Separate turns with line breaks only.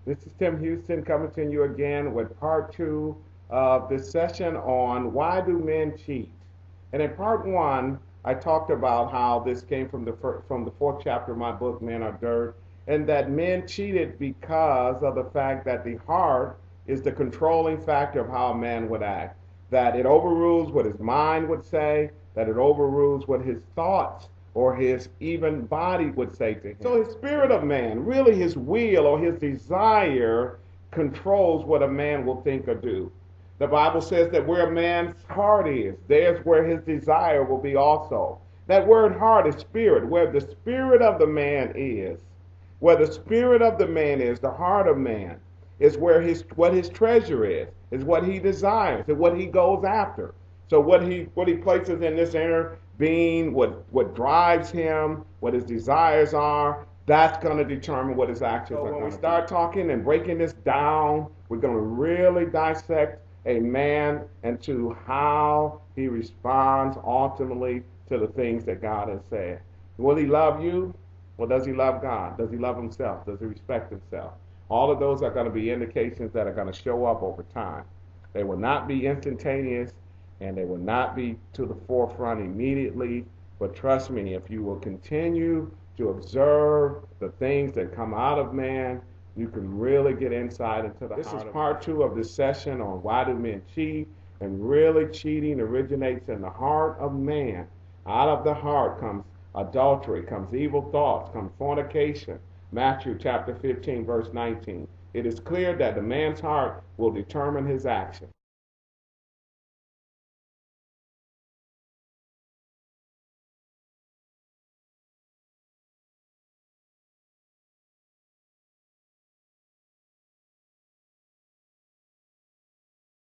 This is Tim Houston coming to you again with part two of this session on why do men cheat. And in part one, I talked about how this came from the fourth chapter of my book, Men Are Dirt, and that men cheated because of the fact that the heart is the controlling factor of how a man would act. That it overrules what his mind would say, that it overrules what his thoughts or his even body would say to him. So his spirit of man, really his will or his desire, controls what a man will think or do. The Bible says that where a man's heart is, there's where his desire will be also. That word heart is spirit. Where the spirit of the man is, where the spirit of the man is, the heart of man, is where what his treasure is what he desires, and what he goes after. So what he places in this inner being, what drives him, what his desires are, that's going to determine what his actions are. When we start talking and breaking this down, we're going to really dissect a man and to how he responds ultimately to the things that God has said. Will he love you? Or does he love God? Does he love himself? Does he respect himself? All of those are going to be indications that are going to show up over time. They will not be instantaneous, and they will not be to the forefront immediately. But trust me, if you will continue to observe the things that come out of man, you can really get insight into the heart. This is part two of this session on why do men cheat, and really cheating originates in the heart of man. Out of the heart comes adultery, comes evil thoughts, comes fornication. Matthew chapter 15, verse 19. It is clear that the man's heart will determine his action.